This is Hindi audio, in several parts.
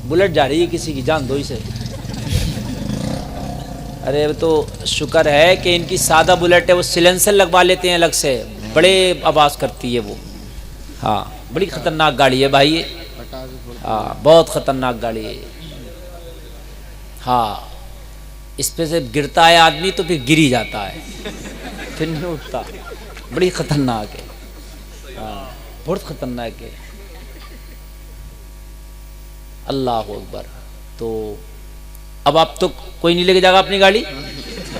बुलेट जा रही है किसी की, जान दो इसे। अरे तो शुक्र है कि इनकी सादा बुलेट है, वो सिलेंसर लगवा लेते हैं अलग से, बड़े आवाज़ करती है वो। हाँ बड़ी ख़तरनाक गाड़ी है भाई ये। हाँ बहुत ख़तरनाक गाड़ी है। हाँ इस पे से गिरता है आदमी तो फिर गिर ही जाता है, फिर नहीं उठता। बड़ी ख़तरनाक है। हाँ बहुत ख़तरनाक है। अल्लाह अकबर। तो अब आप तो कोई नहीं लेके जाएगा अपनी गाड़ी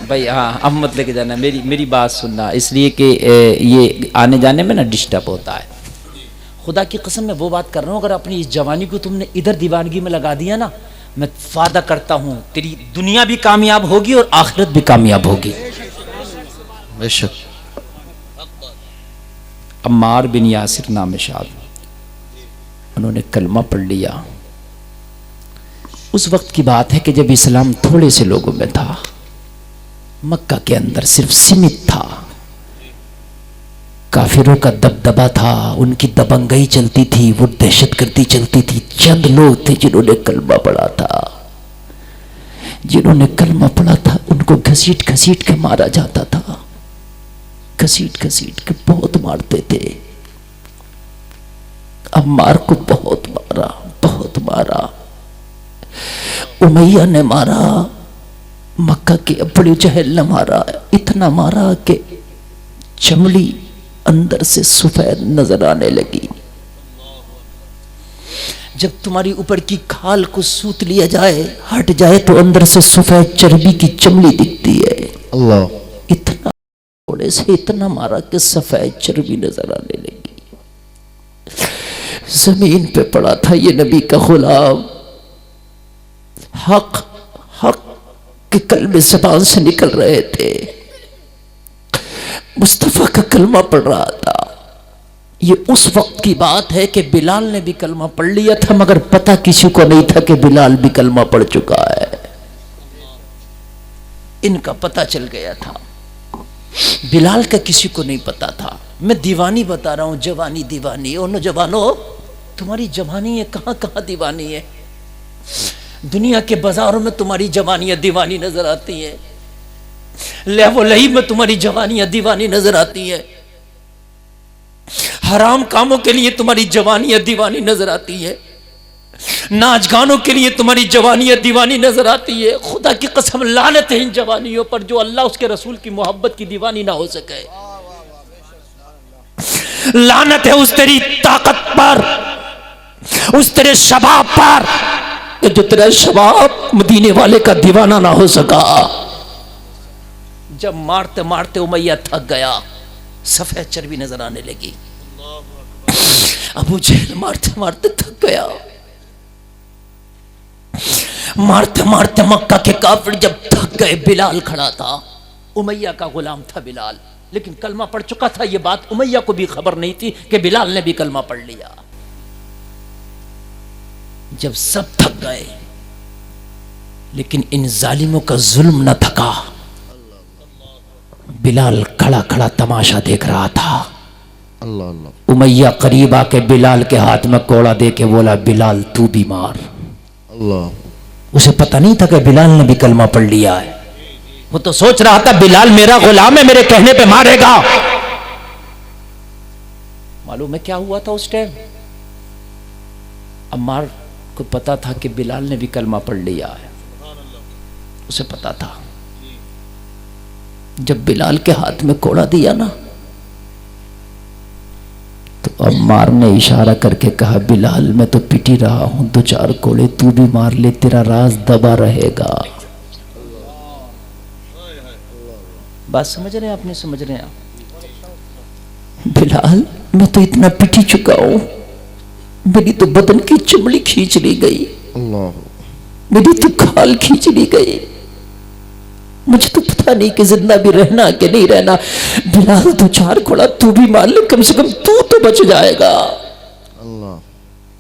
भाई। हाँ अब मत लेके जाना, मेरी बात सुनना, इसलिए कि ये आने जाने में ना डिस्टर्ब होता है। खुदा की कसम मैं वो बात कर रहा हूँ, अगर अपनी इस जवानी को तुमने इधर दीवानगी में लगा दिया ना, मैं वादा करता हूँ तेरी दुनिया भी कामयाब होगी और आखिरत भी कामयाब होगी। बेशक। अम्मार बिन यासिर नाम शाद, उन्होंने कलमा पढ़ लिया। उस वक्त की बात है कि जब इस्लाम थोड़े से लोगों में था, मक्का के अंदर सिर्फ सीमित था, काफिरों का दबदबा था, उनकी दबंगई चलती थी, वो दहशतगर्दी चलती थी। चंद लोग थे जिन्होंने कलमा पढ़ा था। जिन्होंने कलमा पढ़ा था उनको घसीट घसीट के मारा जाता था, घसीट घसीट के बहुत मारते थे। अम्मार को बहुत मारा, बहुत मारा। उमैया ने मारा, मक्का के अबू जहल ने मारा, इतना मारा कि चमड़ी अंदर से सफेद नजर आने लगी। जब तुम्हारी ऊपर की खाल को सूत लिया जाए, हट जाए, तो अंदर से सफेद चर्बी की चमड़ी दिखती है। अल्लाह। इतना थोड़े से इतना मारा कि सफेद चर्बी नजर आने लगी। जमीन पे पड़ा था ये नबी का गुलाम, हक हक के कलमे ज़बान से निकल रहे थे, मुस्तफ़ा का कलमा पढ़ रहा था। ये उस वक्त की बात है कि बिलाल ने भी कलमा पढ़ लिया था, मगर पता किसी को नहीं था कि बिलाल भी कलमा पढ़ चुका है। इनका पता चल गया था, बिलाल का किसी को नहीं पता था। मैं दीवानी बता रहा हूं, जवानी दीवानी। ओ नौजवानों, तुम्हारी जवानी है कहां कहां दीवानी है। दुनिया के बाजारों में तुम्हारी जवानियां दीवानी नजर आती है, लहवो लही में तुम्हारी जवानियां दीवानी नजर आती है, हराम कामों के लिए तुम्हारी जवानियां दीवानी नजर आती है, नाच गानों के लिए तुम्हारी जवानियां दीवानी नजर आती है। खुदा की कसम लानत है इन जवानियों पर जो अल्लाह उसके रसूल की मोहब्बत की दीवानी ना हो सके। लानत है उस तेरी ताकत पर, उस तेरे शबाब पर, जो तेरा शबाब मदीने वाले का दीवाना ना हो सका। जब मारते मारते उमैया थक गया, सफेद चर्बी नजर आने लगी। अबू जहल मारते मारते थक गया। मारते मारते मक्का के काफिर जब थक गए, बिलाल खड़ा था, उमैया का गुलाम था बिलाल, लेकिन कलमा पढ़ चुका था। यह बात उमैया को भी खबर नहीं थी कि बिलाल ने भी कलमा पढ़ लिया। जब सब थक गए, लेकिन इन जालिमों का जुल्म न थका। बिलाल खड़ा खड़ा तमाशा देख रहा था। अल्लाह अल्लाह। उमैया करीब आके बिलाल के हाथ में कोड़ा दे के बोला, बिलाल तू भी मार। अल्लाह। उसे पता नहीं था कि बिलाल ने भी कलमा पढ़ लिया है। वो तो सोच रहा था बिलाल मेरा गुलाम है, मेरे कहने पे मारेगा। मालूम है क्या हुआ था उस टाइम? अम्मार को पता था कि बिलाल ने भी कलमा पढ़ लिया है, उसे पता था। जब बिलाल के हाथ में कोड़ा दिया ना, तो अम्मार ने इशारा करके कहा, बिलाल मैं तो पिट ही रहा हूं, दो चार कोड़े तू भी मार ले, तेरा राज दबा रहेगा। बात समझ रहे हैं आप? नहीं समझ रहे हैं आप? बिलाल मैं तो इतना पिट ही चुका हूं, मेरी तो बदन की चमड़ी खींच ली गई, मेरी तो खाल खींच ली गई, मुझे तो पता नहीं कि जिंदा भी रहना कि नहीं रहना। बिलाल दो चार कोड़ा तू भी मार ले, कम से कम तू तो बच जाएगा,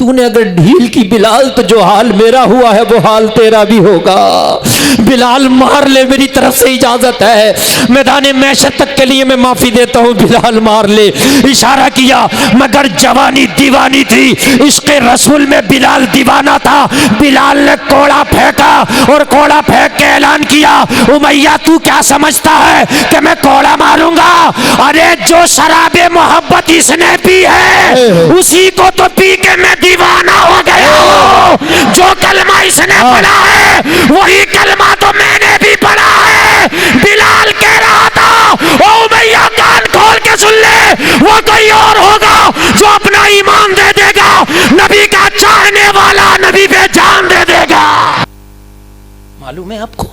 तूने अगर ढील की बिलाल तो जो हाल मेरा हुआ है वो हाल तेरा भी होगा। बिलाल मार ले, मेरी तरफ से इजाजत है। मैदान मैशत तक के लिए मैं माफी देता हूँ, बिलाल मार ले। इशारा किया, मगर जवानी दीवानी थी, इसके रसूल में बिलाल दीवाना था। बिलाल ने कोड़ा फेंका और कोड़ा फेंक के ऐलान किया, उमैया तू क्या समझता है कि मैं कोड़ा मारूंगा? अरे जो शराबे मोहब्बत इसने पी है उसी को तो पी के मैं दीवाना हो गया हूं। जो कलमा इसने पढ़ा है वही कलमा तो मैंने भी पढ़ा है। बिलाल कह रहा था, ओ भैया कान खोल के सुन ले, वो कोई और होगा जो अपना ईमान दे देगा, नबी का चाहने वाला नबी पे जान दे देगा। मालूम है आपको,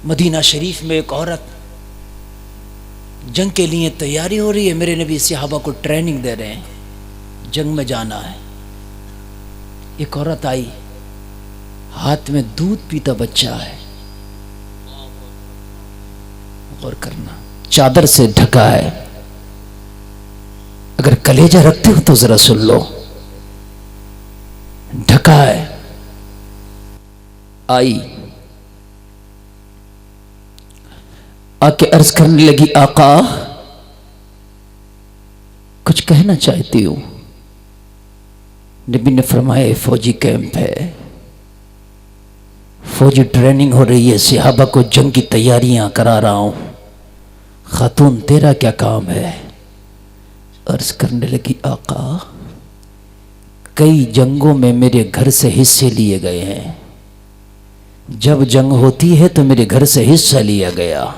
मदीना शरीफ में एक औरत जंग के लिए तैयारी हो रही है, मेरे नबी सहाबा को ट्रेनिंग दे रहे हैं, जंग में जाना है। एक औरत आई, हाथ में दूध पीता बच्चा है, और करना चादर से ढका है। अगर कलेजा रखते हो तो जरा सुन लो, ढका है। आई, आके अर्ज करने लगी, आका कुछ कहना चाहती हूं। नबी ने फरमाया, फौजी कैंप है, फौजी ट्रेनिंग हो रही है, सहाबा को जंग की तैयारियां करा रहा हूं। खातून तेरा क्या काम है? अर्ज करने लगी, आका कई जंगों में मेरे घर से हिस्से लिए गए हैं, जब जंग होती है तो मेरे घर से हिस्सा लिया गया।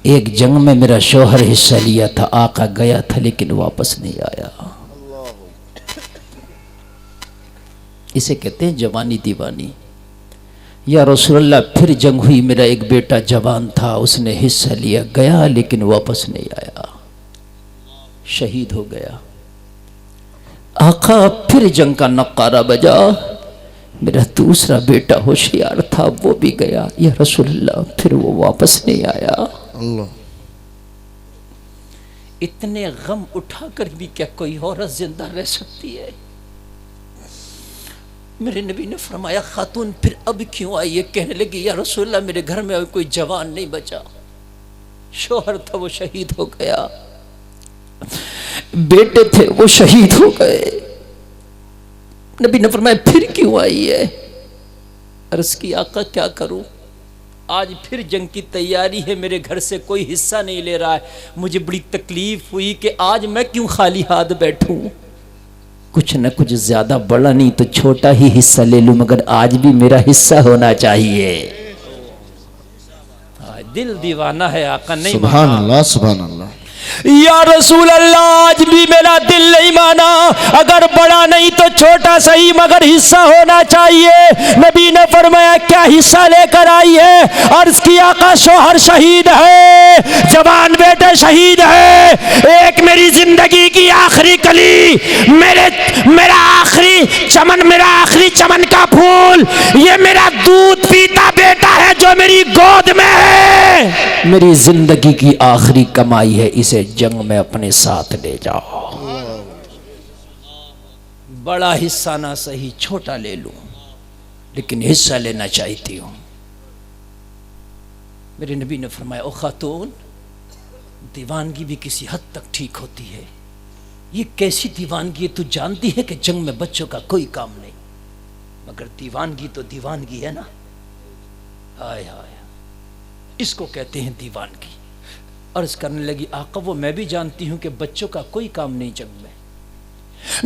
एक जंग में मेरा शौहर हिस्सा लिया था, आका गया था लेकिन वापस नहीं आया। इसे कहते हैं जवानी दीवानी। या रसूलल्लाह फिर जंग हुई, मेरा एक बेटा जवान था, उसने हिस्सा लिया, गया लेकिन वापस नहीं आया, शहीद हो गया। आका फिर जंग का नक्कारा बजा, मेरा दूसरा बेटा होशियार था, वो भी गया। या रसूलल्लाह फिर वो वापस नहीं आया। अल्लाह, इतने गम उठाकर भी क्या कोई औरत जिंदा रह सकती है? मेरे नबी ने फरमाया, खातून फिर अब क्यों आई है? कहने लगी, या रसूलल्लाह मेरे घर में अब कोई जवान नहीं बचा, शौहर था वो शहीद हो गया, बेटे थे वो शहीद हो गए। नबी ने फरमाया, फिर क्यों आई है? अर्ज की, आका क्या करूं, आज फिर जंग की तैयारी है, मेरे घर से कोई हिस्सा नहीं ले रहा है, मुझे बड़ी तकलीफ हुई कि आज मैं क्यों खाली हाथ बैठूं, कुछ न कुछ ज्यादा बड़ा नहीं तो छोटा ही हिस्सा ले लूं, मगर आज भी मेरा हिस्सा होना चाहिए। दिल दीवाना है, आका नहीं माना। सुभान अल्लाह, सुभान अल्लाह। या रसूल अल्लाह आज भी मेरा दिल नहीं माना, अगर बड़ा नहीं तो छोटा सही मगर हिस्सा होना चाहिए। नबी ने फरमाया, क्या हिस्सा लेकर आई है? अर्ज किया, का शौहर शहीद है, जवान बेटे शहीद है, एक मेरी जिंदगी की आखिरी कली, मेरा आखिरी चमन का फूल, ये मेरा दूध पीता बेटा है जो मेरी गोद में है, मेरी जिंदगी की आखिरी कमाई है, इसे जंग में अपने साथ ले जाओ। बड़ा हिस्सा ना सही, छोटा ले लूं, लेकिन हिस्सा लेना चाहती हूं। मेरे नबी ने फरमाया, ओ खातून दीवानगी भी किसी हद तक ठीक होती है। ये कैसी दीवानगी है? तू जानती है कि जंग में बच्चों का कोई काम नहीं, मगर दीवानगी तो दीवानगी है ना। हाय हाय, इसको कहते हैं दीवानगी। अर्ज करने लगी, आका वो मैं भी जानती हूं कि बच्चों का कोई काम नहीं जंग में।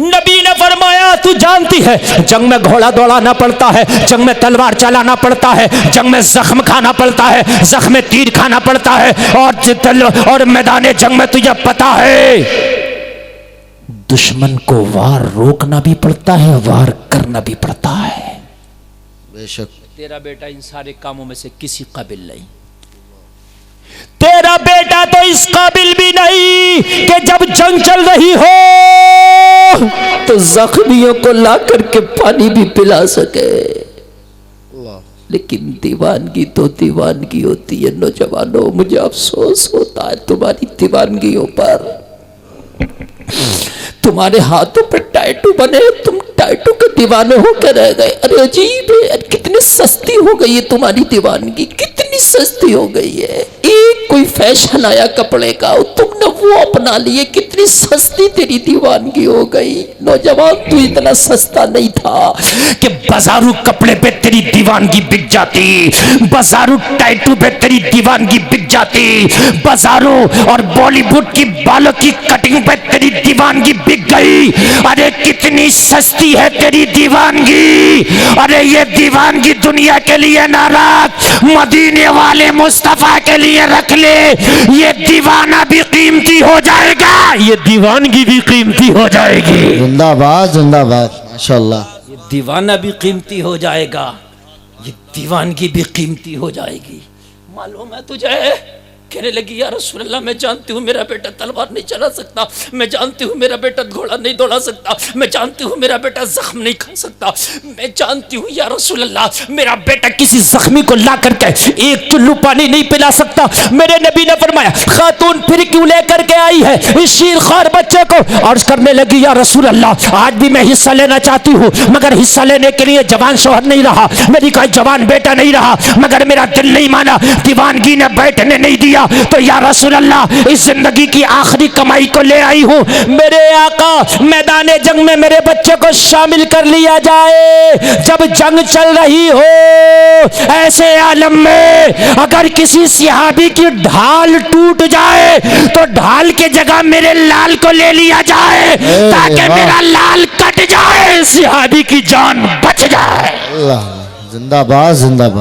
नबी ने फरमाया, तू जानती है जंग में घोड़ा दौड़ाना पड़ता है, जंग में तलवार चलाना पड़ता है, जंग में जख्म खाना पड़ता है, जख्म में तीर खाना पड़ता है, और मैदान जंग में तुझे पता है दुश्मन को वार रोकना भी पड़ता है, वार करना भी पड़ता है। बेशक तेरा बेटा इन सारे कामों में से किसी काबिल नहीं, तेरा बेटा तो इस काबिल भी नहीं कि जब जंग चल रही हो तो जख्मियों को ला करके पानी भी पिला सके। लेकिन दीवानगी तो दीवानगी होती है। नौजवानों, मुझे अफसोस होता है तुम्हारी दीवानगियों पर। तुम्हारे हाथों पे टैटू बने, तुम टैटू के दीवाने होकर रह गए। अरे अजीब है, कितनी सस्ती हो गई है तुम्हारी दीवानगी, कितनी सस्ती हो गई है। एक कोई फैशन आया कपड़े का, तुमने वो अपना लिए, कितनी सस्ती तेरी दीवानगी हो गई। नौजवान तू इतना सस्ता नहीं था कि बाजारू कपड़े पे तेरी दीवानगी बिक जाती, बाजारू टैटू पे तेरी दीवानगी बिक जाती, बाजारू और बॉलीवुड की बालों की कटिंग पे तेरी दीवानगी बिक गई। अरे कितनी सस्ती है तेरी दीवानगी। अरे ये दीवानगी दुनिया के लिए ना रख, मदीने वाले मुस्तफा के लिए रख ले। ये दीवाना भी कीमती हो जाएगा, ये दीवानगी भी कीमती हो जाएगी। जिंदाबाद जिंदाबाद माशाल्लाह। ये दीवाना भी कीमती हो जाएगा, ये दीवानगी भी कीमती हो जाएगी। मालूम है तुझे? कहने लगी या रसूल अल्लाह, मैं जानती हूँ मेरा बेटा तलवार नहीं चला सकता, मैं जानती हूँ मेरा बेटा घोड़ा नहीं दौड़ा सकता, मैं जानती हूँ मेरा बेटा जख्म नहीं खा सकता, मैं जानती हूँ या रसूल अल्लाह मेरा बेटा किसी जख्मी को ला करके एक चुल्लू पानी नहीं पिला सकता। मेरे नबी ने फरमाया खातून फिर क्यों लेकर के आई है इस शीरखार बच्चे को? और करने लगी या रसूल अल्लाह, आज भी मैं हिस्सा लेना चाहती हूँ, मगर हिस्सा लेने के लिए जवान शोहर नहीं रहा, मेरी कोई जवान बेटा नहीं रहा, मगर मेरा दिल नहीं माना, दीवानगी ने बैठने नहीं दिया। तो या रसूल अल्लाह इस जिंदगी की आखिरी कमाई को ले आई हूं, मेरे आका मैदान जंग में मेरे बच्चे को शामिल कर लिया जाए। जब जंग चल रही हो ऐसे आलम में अगर किसी सिहाबी की ढाल टूट जाए तो ढाल के जगह मेरे लाल को ले लिया जाए, ताकि मेरा लाल कट जाए, सिहाबी की जान बच जाए। अल्लाह जिंदाबाद जिंदाबाद।